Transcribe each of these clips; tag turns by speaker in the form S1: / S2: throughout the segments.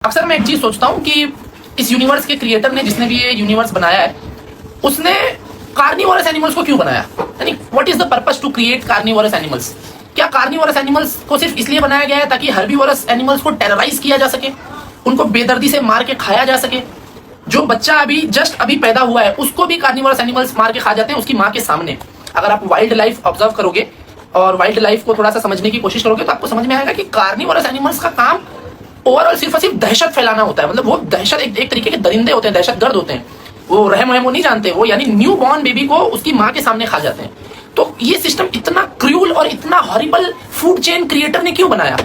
S1: अक्सर मैं एक चीज सोचता हूँ कि इस यूनिवर्स के क्रिएटर ने, जिसने भी ये यूनिवर्स बनाया है, उसने कार्निवोरस एनिमल्स को क्यों बनाया? यानी what is the purpose to create carnivorous animals? क्या कार्निवोरस एनिमल्स को सिर्फ इसलिए बनाया गया है ताकि हर्बीवोरस एनिमल्स को टेरराइज किया जा सके, उनको बेदर्दी से मार के खाया जा सके? जो बच्चा अभी पैदा हुआ है उसको भी कार्निवोरस एनिमल्स मार के खा जाते हैं उसकी माँ के सामने। अगर आप वाइल्ड लाइफ ऑब्जर्व करोगे और वाइल्ड लाइफ को थोड़ा सा समझने की कोशिश करोगे तो आपको समझ में आएगा कि कार्निवोरस एनिमल्स का काम ओवरऑल सिर्फ और सिर्फ दहशत फैलाना होता है। मतलब वो दहशत एक तरीके के दरिंदे होते हैं, दहशतगर्द होते हैं। वो रहम वहम वो नहीं जानते, वो यानी न्यू बॉर्न बेबी को उसकी माँ के सामने खा जाते हैं। तो ये सिस्टम इतना क्रूअल और इतना हॉरिबल फूड चेन क्रिएटर ने क्यों बनाया?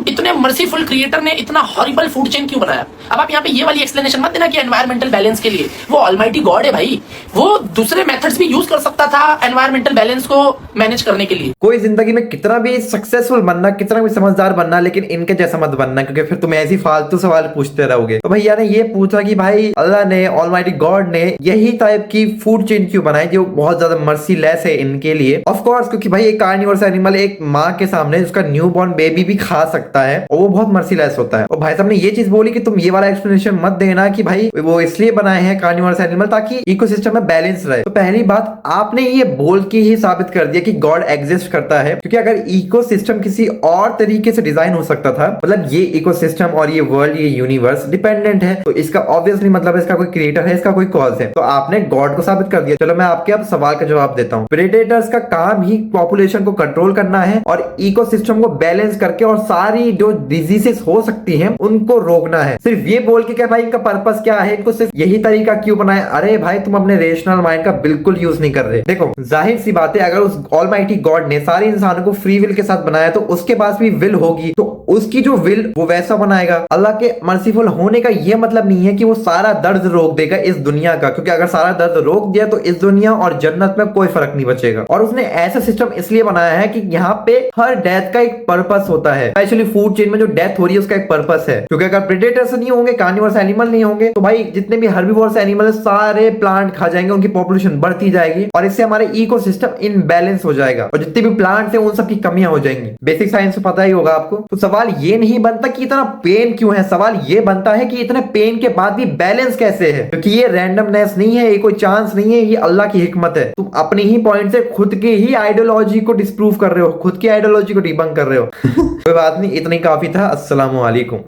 S1: इतने मर्सीफुल क्रिएटर ने इतना हॉरिबल फूड चेन क्यों बनाया? अब आप यहाँ पे ये वाली एक्सप्लेनेशन मत देना कि एनवायरमेंटल बैलेंस के लिए। वो ऑलमाइटी गॉड है भाई, वो दूसरे मेथड्स भी यूज कर सकता था एनवायरमेंटल बैलेंस को मैनेज करने के लिए।
S2: कोई जिंदगी में कितना भी सक्सेसफुल बनना, कितना भी समझदार बनना, लेकिन इनके जैसा मत बनना, क्योंकि फिर तुम ऐसी फालतू सवाल पूछते रहोगे। तो भैया ने ये पूछा कि भाई अल्लाह ने, ऑलमाइटी गॉड ने यही टाइप की फूड चेन क्यों बनाई जो बहुत ज्यादा मर्सीलेस है इनके लिए? ऑफ कोर्स, क्योंकि भाई एक कार्निवोरस एनिमल एक माँ के सामने उसका न्यू बॉर्न बेबी भी खा सकता है और वो बहुत मर्सीलेस होता है। और भाई साहब ने ये चीज बोली कि तुम ये वाला एक्सप्लेनेशन मत देना कि भाई वो इसलिए बनाए हैं कार्निवोरस एनिमल ताकि इकोसिस्टम में बैलेंस रहे। तो पहली बात, आपने ये बोल के ही साबित कर दिया कि गॉड एग्जिस्ट करता है, क्योंकि अगर इकोसिस्टम किसी और तरीके से डिजाइन हो सकता था, मतलब ये इकोसिस्टम और ये वर्ल्ड, ये यूनिवर्स डिपेंडेंट है, तो इसका ऑब्वियसली मतलब इसका कोई क्रिएटर है, इसका कोई कॉज है। तो आपने गॉड को साबित कर दिया। चलो मैं आपके अब सवाल का जवाब देता हूँ। प्रेडेटर्स का काम ही पॉपुलेशन को कंट्रोल करना है और इकोसिस्टम को बैलेंस करके और सारी जो डिजीजेस हो सकती हैं उनको रोकना है। सिर्फ ये बोल के क्या भाई इनका पर्पस क्या है, इनको सिर्फ यही तरीका क्यों बनाया? अरे भाई तुम अपने रेशनल माइंड का बिल्कुल यूज नहीं कर रहे। देखो जाहिर सी बात है, अगर उस ऑलमाइटी गॉड ने सारे इंसानों को फ्री विल के साथ बनाया तो उसके पास भी विल होगी, तो उसकी जो विल वो वैसा बनाएगा। अल्लाह के मर्सीफुल होने का यह मतलब नहीं है कि वो सारा दर्द रोक देगा इस दुनिया का, क्योंकि अगर सारा दर्द रोक दिया तो इस दुनिया और जन्नत में कोई फर्क नहीं बचेगा। और उसने ऐसा सिस्टम इसलिए बनाया है कि यहाँ पे हर डेथ का एक पर्पस होता है। स्पेशली फूड चेन में जो डेथ हो रही है उसका एक पर्पस है, क्योंकि अगर प्रेडेटर्स नहीं होंगे, कार्निवोरस एनिमल नहीं होंगे, तो भाई जितने भी हर्बीवोरस एनिमल सारे प्लांट खा जाएंगे, उनकी पॉपुलेशन बढ़ती जाएगी और इससे हमारे इकोसिस्टम इनबैलेंस हो जाएगा और जितने भी प्लांट्स हैं उन सब की कमियां हो जाएंगी। बेसिक साइंस तो पता ही होगा आपको। तो सवाल ये नहीं बनता कि इतना पेन क्यों है, सवाल ये बनता है कि इतने पेन के बाद भी बैलेंस कैसे है, क्योंकि ये रैंडमनेस नहीं है, ये कोई चांस नहीं है, ये अल्लाह की हिकमत है। तुम अपने ही पॉइंट से खुद के ही आइडियोलॉजी को डिस्प्रूव कर रहे हो, खुद की आइडियोलॉजी को डिबंक कर रहे हो। कोई बात नहीं, इतना ही काफी था। अस्सलाम वालेकुम।